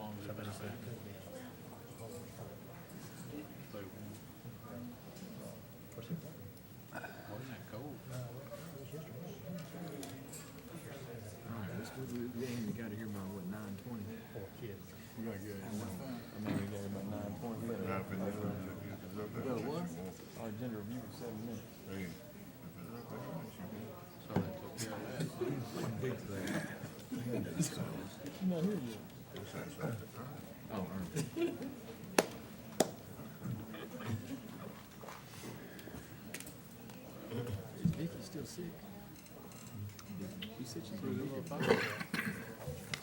long has it been out there? Wasn't that cold? All right, we ain't got here by what, 9:20? We gotta get it. I mean, we got here by 9:20. We Now, if it's up there, We got what? Our agenda review was 7 minutes. hey, if it's up there, So they took care of that. Big today. You're not here yet. it's outside the time. Oh, all right. Is Vicky still sick? You said she's been sick.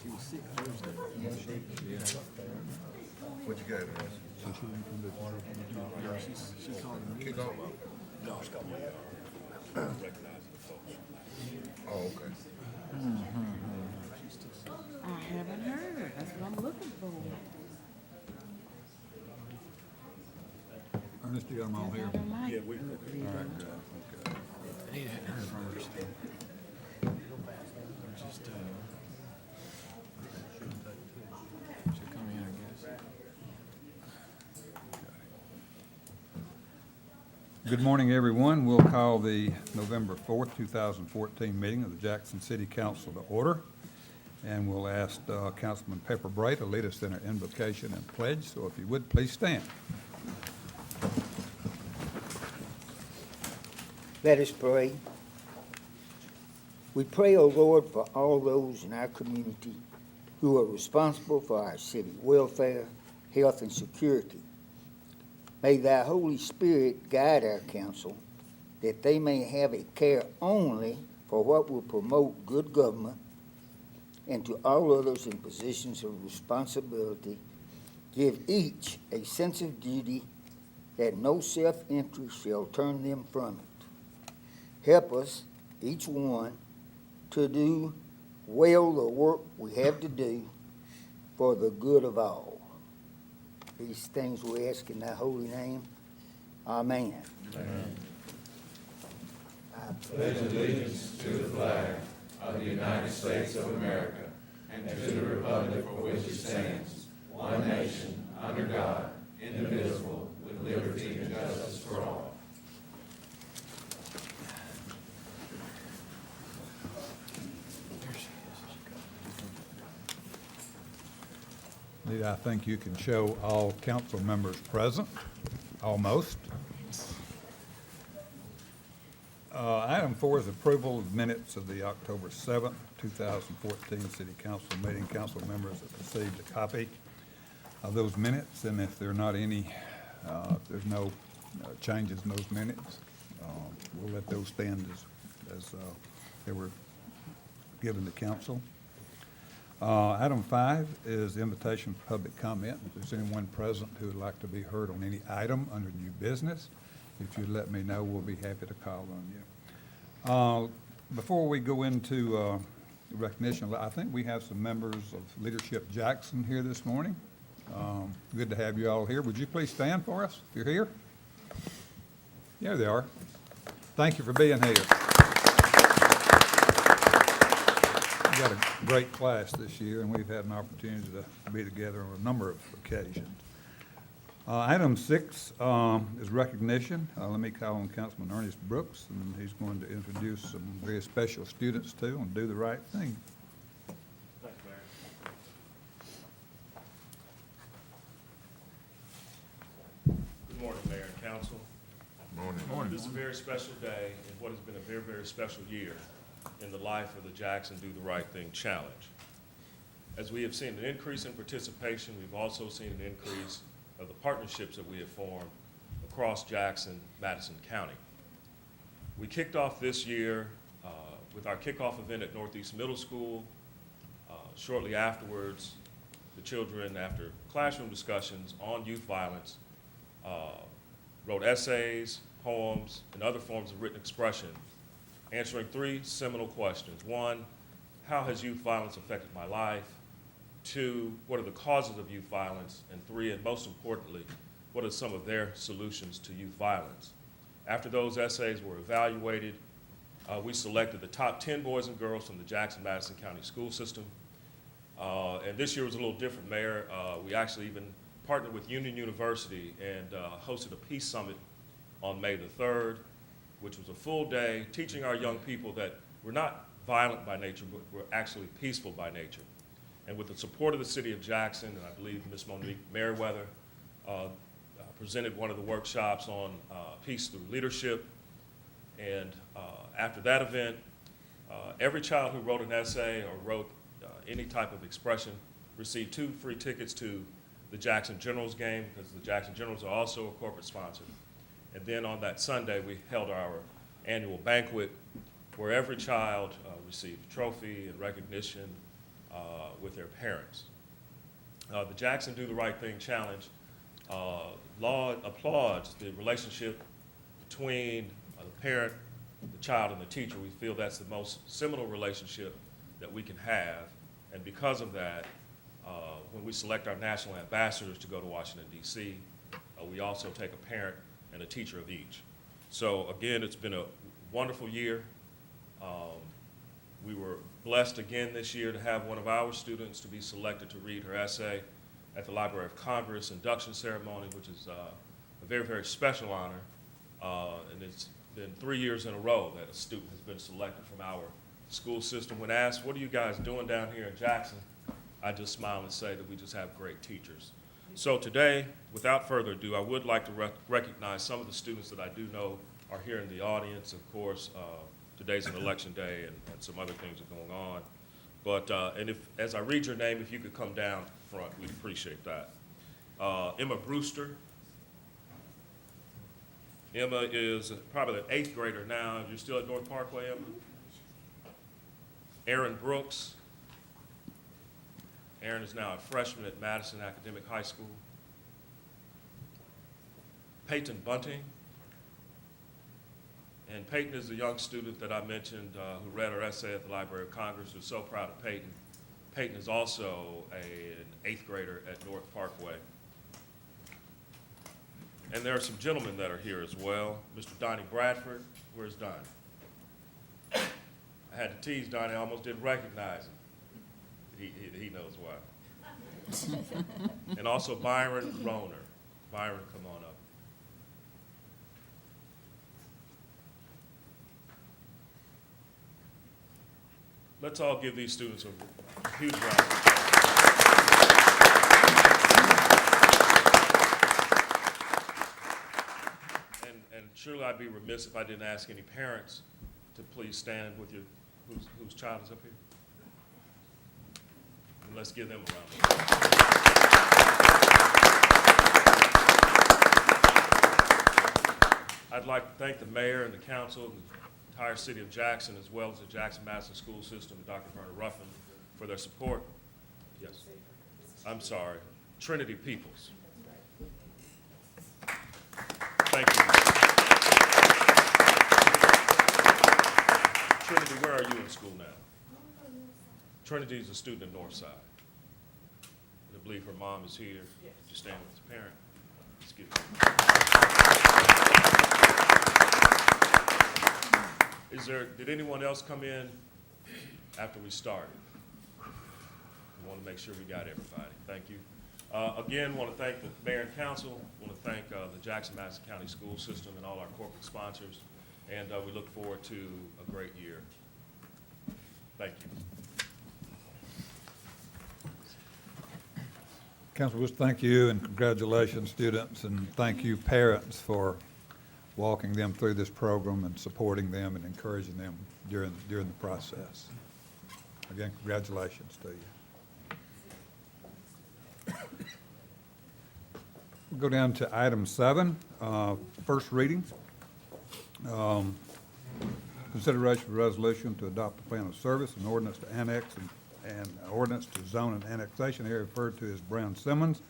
She was sick Thursday. Yeah. What you got, man? Yeah, she called me. Kick off? Oh, okay. I haven't heard. That's what I'm looking for. Ernest, you got them all here? I don't like Yeah, we- look All reading. right, good. Okay. I need her first. Just, she'll come in, I guess. Good morning, everyone. We'll call the November 4th, 2014 meeting of the Jackson City Council to order. And we'll ask Councilman Pepper Bray to lead us in our invocation and pledge. So if you would, please stand. Let us pray. We pray, O Lord, for all those in our community who are responsible for our city welfare, health, and security. May thy Holy Spirit guide our council, that they may have a care only for what will promote good government, and to all others in positions of responsibility, give each a sense of duty that no self-interest shall turn them from it. Help us, each one, to do well the work we have to do for the good of all. These things we ask in thy holy name. Amen. Need I think you can show all council members present, almost. Item 4 is approval of minutes of the October 7th, 2014 City Council meeting. Council members have received a copy of those minutes, and if there are not any, if there's no changes in those minutes, we'll let those stand as they were given to council. Item 5 is invitation for public comment. If there's anyone present who would like to be heard on any item under new business, if you'd let me know, we'll be happy to call on you. Before we go into recognition, I think we have some members of Leadership Jackson here this morning. Good to have you all here. Would you please stand for us if you're here? Yeah, they are. Thank you for being here. We've got a great class this year, and we've had an opportunity to be together on a number of occasions. Item 6 is recognition. Let me call on Councilman Ernest Brooks, and he's going to introduce some very special students too and do the right thing. Thanks, Mayor. Good morning, Mayor and Council. Morning. This is a very special day in what has been a very, very special year in the life of the Jackson Do the Right Thing Challenge. As we have seen an increase in participation, we've also seen an increase of the partnerships that we have formed across Jackson, Madison County. We kicked off this year with our kickoff event at Northeast Middle School. Shortly afterwards, the children, after classroom discussions on youth violence, wrote essays, poems, and other forms of written expression, answering 3 seminal questions. 1, how has youth violence affected my life? 2, what are the causes of youth violence? And 3, and most importantly, what are some of their solutions to youth violence? After those essays were evaluated, we selected the top 10 boys and girls from the Jackson-Madison County school system. And this year was a little different, Mayor. We actually even partnered with Union University and hosted a peace summit on May the 3rd, which was a full day teaching our young people that we're not violent by nature, but we're actually peaceful by nature. And with the support of the city of Jackson, and I believe Ms. Monique Merriweather presented one of the workshops on peace through leadership. And after that event, every child who wrote an essay or wrote any type of expression received 2 free tickets to the Jackson Generals game, because the Jackson Generals are also a corporate sponsor. And then on that Sunday, we held our annual banquet where every child received a trophy and recognition with their parents. The Jackson Do the Right Thing Challenge applauds the relationship between the parent, the child, and the teacher. We feel that's the most seminal relationship that we can have. And because of that, when we select our national ambassadors to go to Washington, D.C., we also take a parent and a teacher of each. So again, it's been a wonderful year. We were blessed again this year to have one of our students to be selected to read her essay at the Library of Congress induction ceremony, which is a very, very special honor. And it's been 3 years in a row that a student has been selected from our school system. When asked, what are you guys doing down here in Jackson? I just smile and say that we just have great teachers. So today, without further ado, I would like to recognize some of the students that I do know are here in the audience. Of course, today's an election day and some other things are going on. But, and if, as I read your name, if you could come down front, we'd appreciate that. Emma Brewster. Emma is probably an 8th grader now. You're still at North Parkway, Emma? Aaron Brooks. Aaron is now a freshman at Madison Academic High School. Peyton Bunting. And Peyton is the young student that I mentioned who read her essay at the Library of Congress. We're so proud of Peyton. Peyton is also an 8th grader at North Parkway. And there are some gentlemen that are here as well. Mr. Donnie Bradford. Where's Donnie? I had to tease Donnie, I almost didn't recognize him. He knows why. And also Byron Roner. Byron, come on up. Let's all give these students a huge round of applause. And surely I'd be remiss if I didn't ask any parents to please stand with your, whose child is up here? And let's give them a round of applause. I'd like to thank the mayor and the council and the entire city of Jackson, as well as the Jackson-Madison School System and Dr. Verna Ruffin for their support. Yes. I'm sorry. Trinity Peoples. Thank you. Trinity, where are you in school now? Trinity is a student at Northside. I believe her mom is here. Would you stand with the parent? Excuse me. Did anyone else come in after we started? We want to make sure we got everybody. Thank you. Again, want to thank the mayor and council. Want to thank the Jackson-Madison County School System and all our corporate sponsors. And we look forward to a great year. Thank you. Council, just thank you and congratulations, students, and thank you, parents, for walking them through this program and supporting them and encouraging them during the process. Again, congratulations to you. We'll go down to item 7, first reading. Consideration of resolution to adopt a plan of service, an ordinance to annex and ordinance to zone and annexation area referred to as Brown Simmons,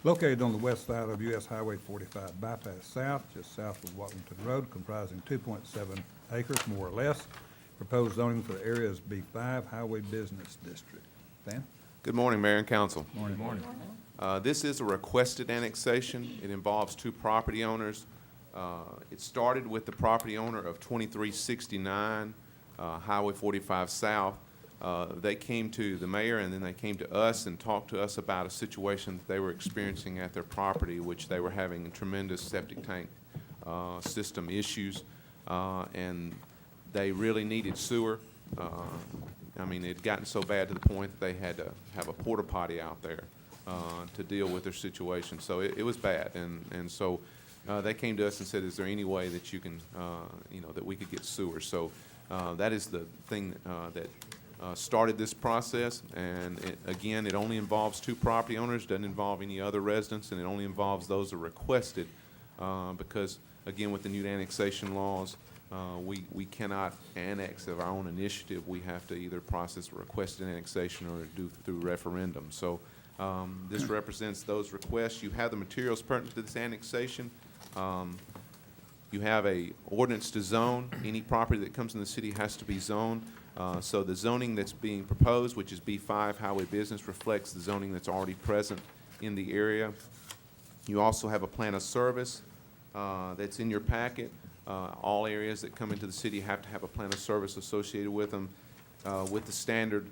located on the west side of U.S. Highway 45 bypass south, just south of Watlington Road, comprising 2.7 acres, more or less. Proposed zoning for the area is B5 Highway Business District. Dan? Good morning, Mayor and Council. Morning. Morning. This is a requested annexation. It involves 2 property owners. It started with the property owner of 2369 Highway 45 South. they came to the mayor and then they came to us and talked to us about a situation that they were experiencing at their property, which they were having tremendous septic tank system issues, and they really needed sewer. I mean, it had gotten so bad to the point that they had to have a porta potty out there to deal with their situation. So it was bad, and so they came to us and said, is there any way that you can, that we could get sewer? So that is the thing that started this process, and again, it only involves 2 property owners, doesn't involve any other residents, and it only involves those that are requested, because, again, with the new annexation laws, we cannot annex of our own initiative. We have to either process a requested annexation or do through referendum. So this represents those requests. You have the materials pertinent to this annexation. You have a ordinance to zone. Any property that comes in the city has to be zoned. So the zoning that's being proposed, which is B5 Highway Business, reflects the zoning that's already present in the area. You also have a plan of service that's in your packet. All areas that come into the city have to have a plan of service associated with them, with the standard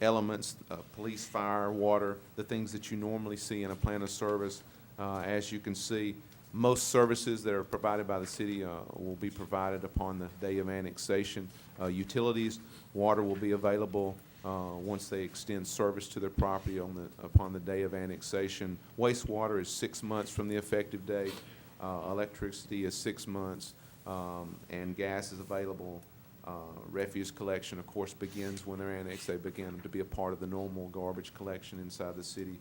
elements, police, fire, water, the things that you normally see in a plan of service. As you can see, most services that are provided by the city will be provided upon the day of annexation. Utilities, water will be available once they extend service to their property upon the day of annexation. Wastewater is 6 months from the effective date. Electricity is 6 months, and gas is available. Refuse collection, of course, begins when they're annexed. They begin to be a part of the normal garbage collection inside the city.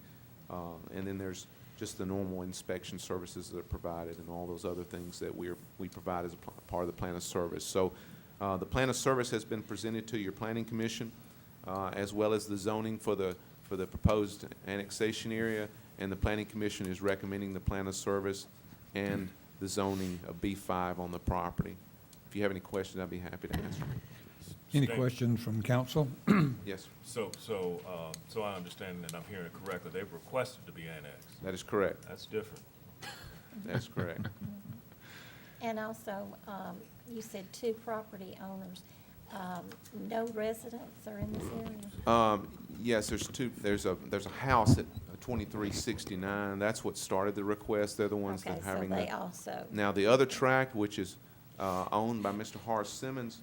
And then there's just the normal inspection services that are provided and all those other things that we provide as a part of the plan of service. So the plan of service has been presented to your planning commission, as well as the zoning for the proposed annexation area, and the planning commission is recommending the plan of service and the zoning of B5 on the property. If you have any questions, I'd be happy to answer. Any questions from council? Yes, So I understand that I'm hearing it correctly. They've requested to be annexed. that is correct. That's different. That's correct. And also, you said 2 property owners. No residents are in this area? Yes, there's a house at 2369. That's what started the request. They're the ones Okay, that are so having they the. also, Now, the other tract, which is owned by Mr. Horace Simmons,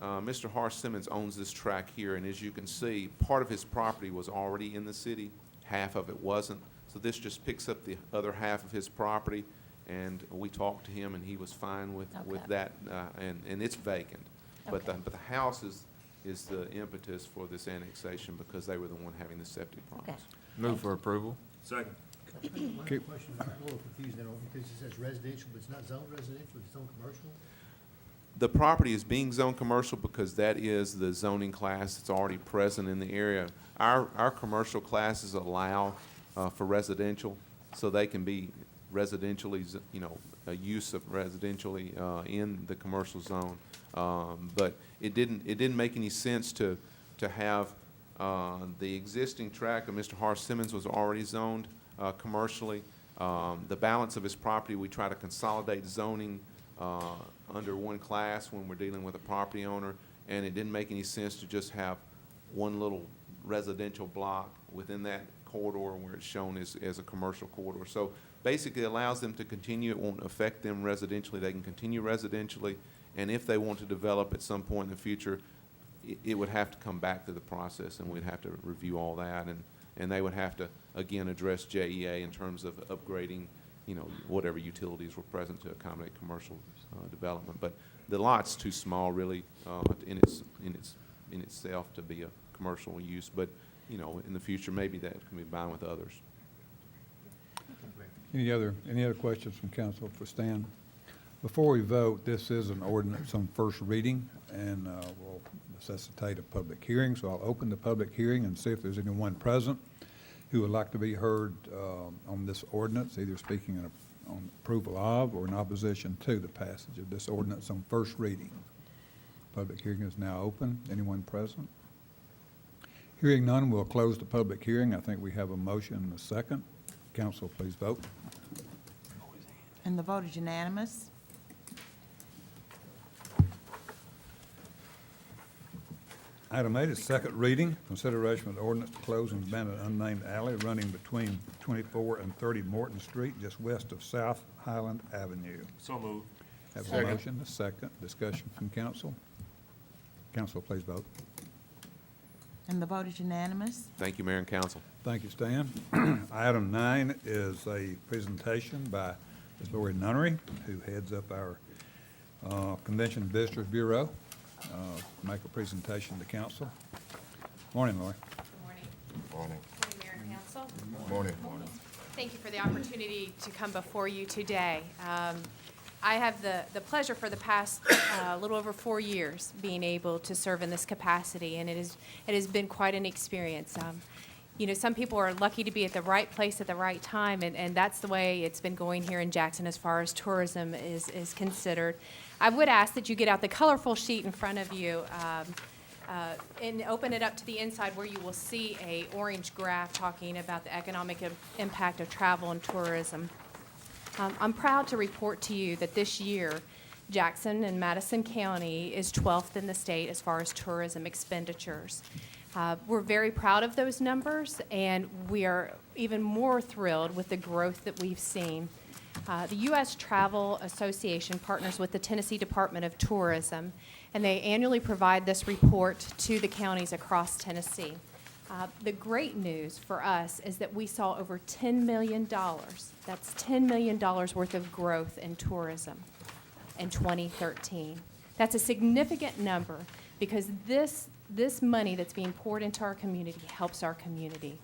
Mr. Horace Simmons owns this tract here, and as you can see, part of his property was already in the city, half of it wasn't. So this just picks up the other half of his property, and we talked to him, and he was fine with Okay. that, and it's vacant. But Okay. the house is the impetus for this annexation because they were the one having the septic problems. Move for approval. Second. Okay. My question, I'm a little confused now, because it says residential, but it's not zoned residential, it's zoned commercial? The property is being zoned commercial because that is the zoning class that's already present in the area. Our commercial classes allow for residential, so they can be residentially, a use of residentially in the commercial zone. But it didn't make any sense to have the existing tract of Mr. Horace Simmons was already zoned commercially. The balance of his property, we try to consolidate zoning under one class when we're dealing with a property owner, and it didn't make any sense to just have one little residential block within that corridor where it's shown as a commercial corridor. So basically it allows them to continue. It won't affect them residentially. They can continue residentially, and if they want to develop at some point in the future, it would have to come back to the process, and we'd have to review all that, and they would have to, again, address JEA in terms of upgrading, whatever utilities were present to accommodate commercial development. But the lot's too small, really, in itself to be a commercial use. But in the future, maybe that can be combined with others. Any other questions from council for Stan? Before we vote, this is an ordinance on first reading, and will necessitate a public hearing. So I'll open the public hearing and see if there's anyone present who would like to be heard on this ordinance, either speaking on approval of or in opposition to the passage of this ordinance on first reading. Public hearing is now open. Anyone present? Hearing none, we'll close the public hearing. I think we have a motion and a second. Council, please vote. And the vote is unanimous. Item 8 is second reading, consideration of the ordinance to close and abandon an unnamed alley running between 24 and 30 Morton Street, just west of South Highland Avenue. So moved. Have a Second. motion, a second, discussion from council. Council, please vote. And the vote is unanimous. Thank you, Mayor and Council. Thank you, Stan. Item 9 is a presentation by Ms. Lori Nunnery, who heads up our Convention Visitors Bureau. Make a presentation to council. Morning, Lori. Good morning. Morning. Morning, Mayor and Council. Morning. Thank you for the opportunity to come before you today. I have the pleasure for the past little over 4 years being able to serve in this capacity, and it has been quite an experience. You know, some people are lucky to be at the right place at the right time, and that's the way it's been going here in Jackson as far as tourism is considered. I would ask that you get out the colorful sheet in front of you and open it up to the inside where you will see a orange graph talking about the economic impact of travel and tourism. I'm proud to report to you that this year, Jackson and Madison County is 12th in the state as far as tourism expenditures. We're very proud of those numbers, and we are even more thrilled with the growth that we've seen. The U.S. Travel Association partners with the Tennessee Department of Tourism, and they annually provide this report to the counties across Tennessee. The great news for us is that we saw over $10 million, that's $10 million worth of growth in tourism in 2013. That's a significant number because this money that's being poured into our community helps our community.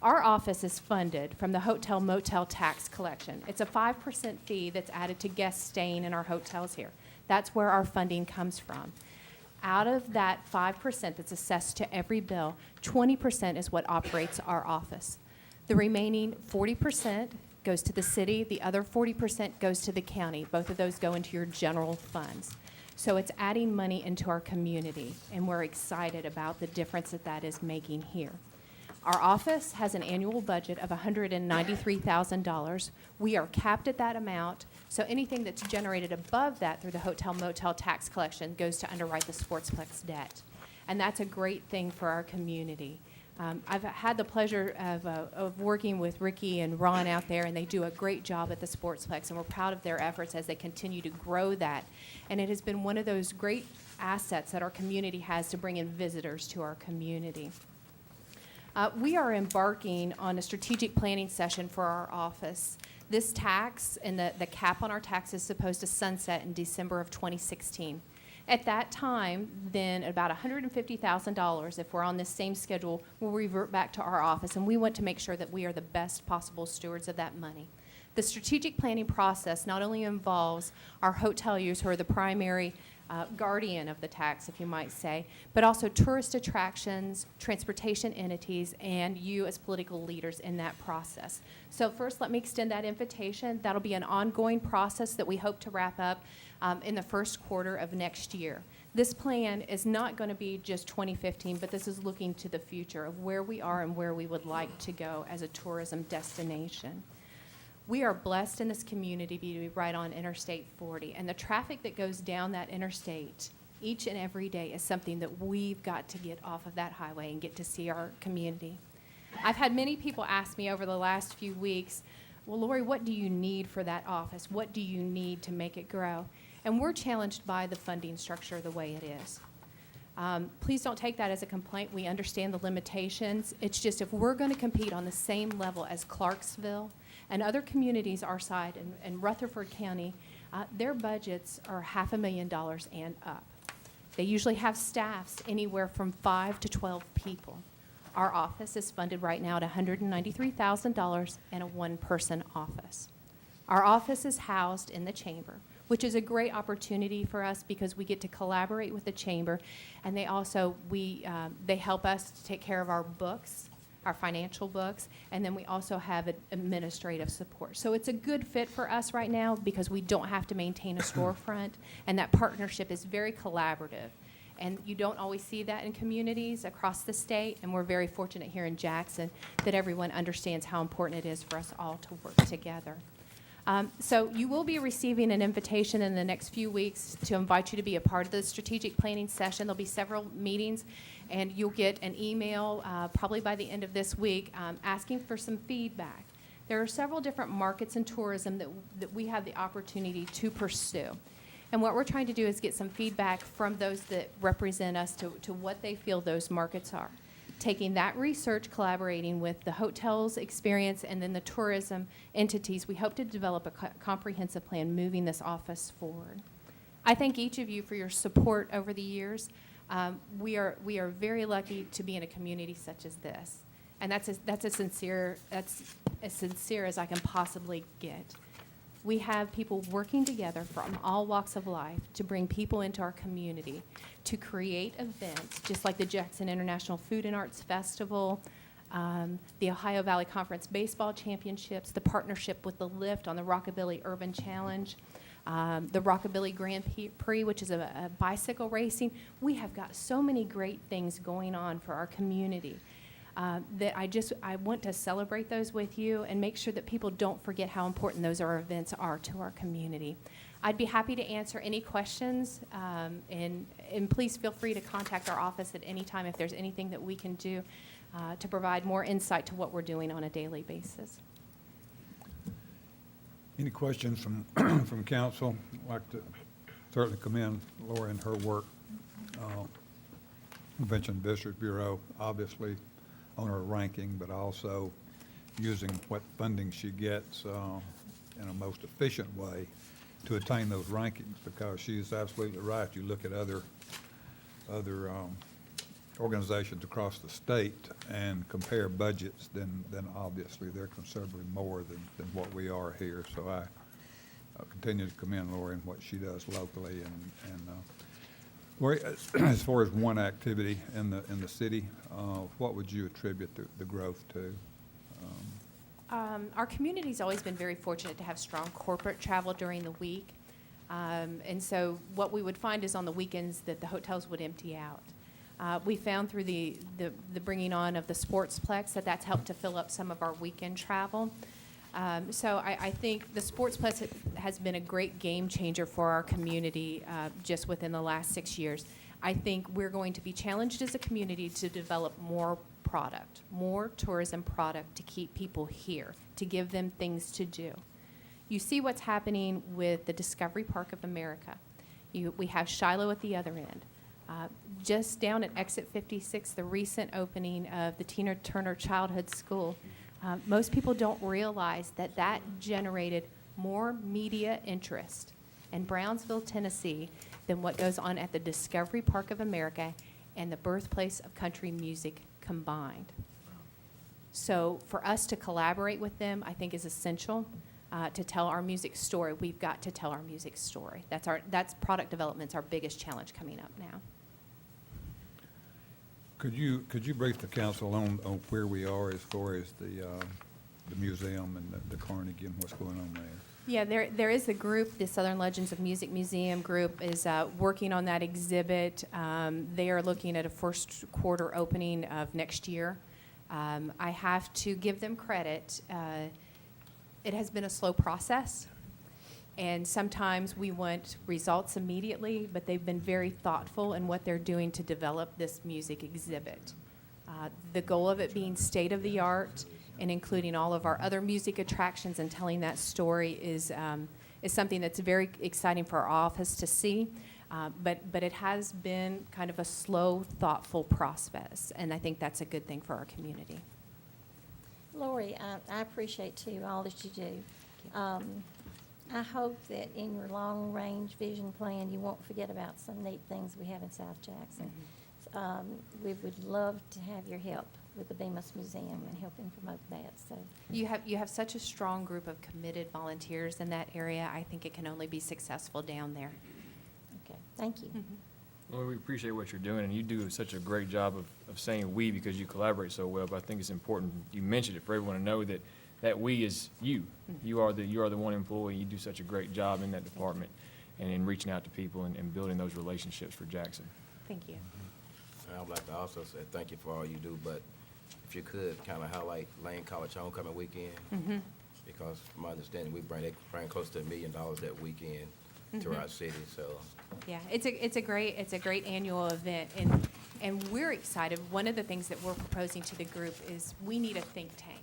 Our office is funded from the hotel motel tax collection. It's a 5% fee that's added to guests staying in our hotels here. That's where our funding comes from. Out of that 5% that's assessed to every bill, 20% is what operates our office. The remaining 40% goes to the city, the other 40% goes to the county. Both of those go into your general funds. So it's adding money into our community, and we're excited about the difference that is making here. Our office has an annual budget of $193,000. We are capped at that amount, so anything that's generated above that through the hotel motel tax collection goes to underwrite the Sportsplex debt. And that's a great thing for our community. I've had the pleasure of working with Ricky and Ron out there, and they do a great job at the Sportsplex, and we're proud of their efforts as they continue to grow that. And it has been one of those great assets that our community has to bring in visitors to our community. We are embarking on a strategic planning session for our office. This tax and the cap on our tax is supposed to sunset in December of 2016. At that time, then about $150,000, if we're on this same schedule, will revert back to our office, and we want to make sure that we are the best possible stewards of that money. The strategic planning process not only involves our hoteliers, who are the primary guardian of the tax, if you might say, but also tourist attractions, transportation entities, and you as political leaders in that process. So first, let me extend that invitation. That'll be an ongoing process that we hope to wrap up in the first quarter of next year. This plan is not going to be just 2015, but this is looking to the future of where we are and where we would like to go as a tourism destination. We are blessed in this community to be right on Interstate 40, and the traffic that goes down that interstate each and every day is something that we've got to get off of that highway and get to see our community. I've had many people ask me over the last few weeks, well, Lori, what do you need for that office? What do you need to make it grow? And we're challenged by the funding structure the way it is. Please don't take that as a complaint. We understand the limitations. It's just if we're going to compete on the same level as Clarksville and other communities our side in Rutherford County, their budgets are $500,000 and up. They usually have staffs anywhere from 5 to 12 people. Our office is funded right now at $193,000 and a one-person office. Our office is housed in the chamber, which is a great opportunity for us because we get to collaborate with the chamber, and they also they help us to take care of our books, our financial books, and then we also have administrative support. So it's a good fit for us right now because we don't have to maintain a storefront, and that partnership is very collaborative. And you don't always see that in communities across the state, and we're very fortunate here in Jackson that everyone understands how important it is for us all to work together. So you will be receiving an invitation in the next few weeks to invite you to be a part of the strategic planning session. There'll be several meetings, and you'll get an email probably by the end of this week asking for some feedback. There are several different markets in tourism that we have the opportunity to pursue. And what we're trying to do is get some feedback from those that represent us to what they feel those markets are. Taking that research, collaborating with the hotels experience and then the tourism entities, we hope to develop a comprehensive plan moving this office forward. I thank each of you for your support over the years. We are very lucky to be in a community such as this. And that's as sincere as I can possibly get. We have people working together from all walks of life to bring people into our community, to create events, just like the Jackson International Food and Arts Festival, the Ohio Valley Conference Baseball Championships, the partnership with the Lift on the Rockabilly Urban Challenge, the Rockabilly Grand Prix, which is a bicycle racing. We have got so many great things going on for our community. That I want to celebrate those with you and make sure that people don't forget how important those events are to our community. I'd be happy to answer any questions, and please feel free to contact our office at any time if there's anything that we can do to provide more insight to what we're doing on a daily basis. Any questions from, from council? I'd like to certainly commend Laura and her work. Convention Visitors Bureau, obviously, on her ranking, but also using what funding she gets in a most efficient way to attain those rankings, because she's absolutely right. You look at other organizations across the state and compare budgets, then obviously they're considerably more than what we are here. So I continue to commend Lori in what she does locally, and Lori, as far as one activity in the city, what would you attribute the growth to? Our community's always been very fortunate to have strong corporate travel during the week. And so what we would find is on the weekends that the hotels would empty out. We found through the bringing on of the Sportsplex that's helped to fill up some of our weekend travel. So I think the Sportsplex has been a great game changer for our community just within the last 6 years. I think we're going to be challenged as a community to develop more product, more tourism product to keep people here, to give them things to do. You see what's happening with the Discovery Park of America. We have Shiloh at the other end. Just down at Exit 56, the recent opening of the Tina Turner Childhood School. Most people don't realize that generated more media interest in Brownsville, Tennessee, than what goes on at the Discovery Park of America and the birthplace of country music combined. So for us to collaborate with them, I think is essential to tell our music story. We've got to tell our music story. That's product development's our biggest challenge coming up now. Could you brief the council on where we are as far as the museum and the Carnegie and what's going on there? Yeah, there is a group, the Southern Legends of Music Museum group is working on that exhibit. They are looking at a first quarter opening of next year. I have to give them credit. It has been a slow process, and sometimes we want results immediately, but they've been very thoughtful in what they're doing to develop this music exhibit. The goal of it being state-of-the-art and including all of our other music attractions and telling that story is something that's very exciting for our office to see. But it has been kind of a slow, thoughtful process, and I think that's a good thing for our community. Lori, I appreciate too all that you do. I hope that in your long-range vision plan, you won't forget about some neat things we have in South Jackson. We would love to have your help with the Bemis Museum and helping promote that. So You have such a strong group of committed volunteers in that area. I think it can only be successful down there. okay, thank you. Well, we appreciate what you're doing, and you do such a great job of saying we because you collaborate so well, but I think it's important, you mentioned it, for everyone to know that we is you. You are the one employee. You do such a great job in that department and in reaching out to people and building those relationships for Jackson. Thank you. I would like to also say thank you for all you do, but if you could kind of highlight Lane College Homecoming Weekend. because from my understanding, they bring close to $1 million that weekend to our city, so. Yeah, it's a great annual event, and we're excited. One of the things that we're proposing to the group is we need a think tank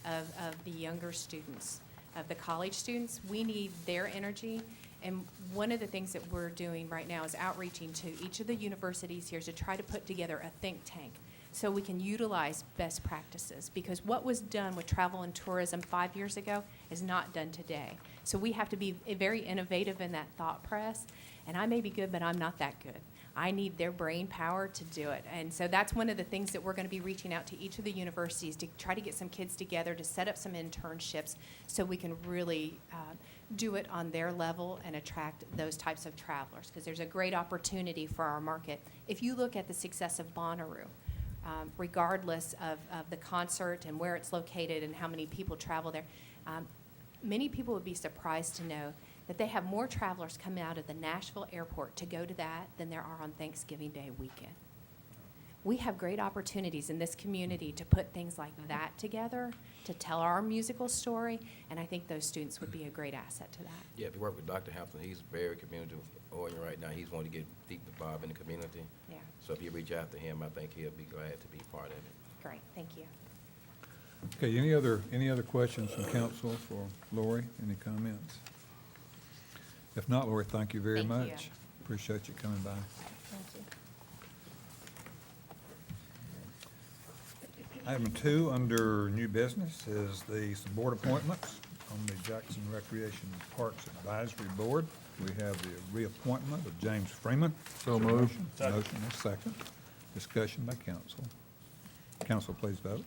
of the younger students, of the college students. We need their energy, and one of the things that we're doing right now is outreaching to each of the universities here to try to put together a think tank so we can utilize best practices, because what was done with travel and tourism 5 years ago is not done today. So we have to be very innovative in that thought press, and I may be good, but I'm not that good. I need their brain power to do it. And so that's one of the things that we're going to be reaching out to each of the universities to try to get some kids together to set up some internships so we can really do it on their level and attract those types of travelers, because there's a great opportunity for our market. If you look at the success of Bonnaroo, regardless of the concert and where it's located and how many people travel there, many people would be surprised to know that they have more travelers coming out of the Nashville airport to go to that than there are on Thanksgiving Day weekend. We have great opportunities in this community to put things like that together, to tell our musical story, and I think those students would be a great asset to that. Yeah, if you work with Dr. Hampton, he's very community-oriented right now. He's wanting to get deep involved in the community. Yeah, So if you reach out to him, I think he'll be glad to be part of it. great, thank you. Okay, any other questions from council for Lori? Any comments? If not, Lori, thank you very Thank you. much. Appreciate you coming by. Thank you. Item 2 under new business is the board appointments on the Jackson Recreation Parks Advisory Board. We have the reappointment of James Freeman. So moved. Motion is second. Discussion by council. Council, please vote.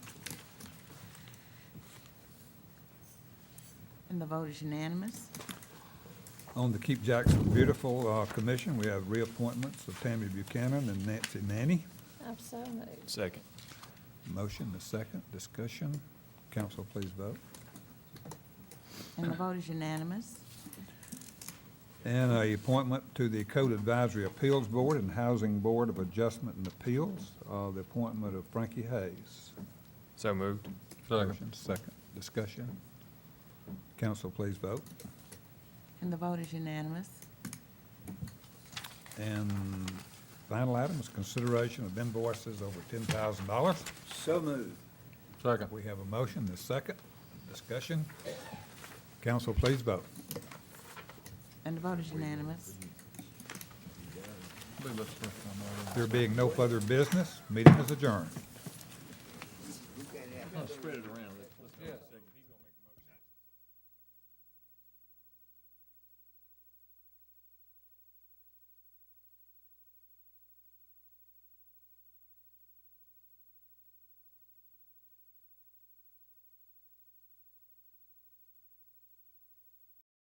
And the vote is unanimous. On the Keep Jackson Beautiful Commission, we have reappointments of Tammy Buchanan and Nancy Nanny. I'm so moved. Second. Motion is second. Discussion. Council, please vote. And the vote is unanimous. And a appointment to the Code Advisory Appeals Board and Housing Board of Adjustment and Appeals, the appointment of Frankie Hayes. So moved. Motion, second. Discussion. Council, please vote. And the vote is unanimous. And final item is consideration of invoices over $10,000. So moved. Second. We have a motion, the second. Discussion. Council, please vote. And the vote is unanimous. Believe that's the first time I've There being no further business, meeting is adjourned. ever- Spread it around.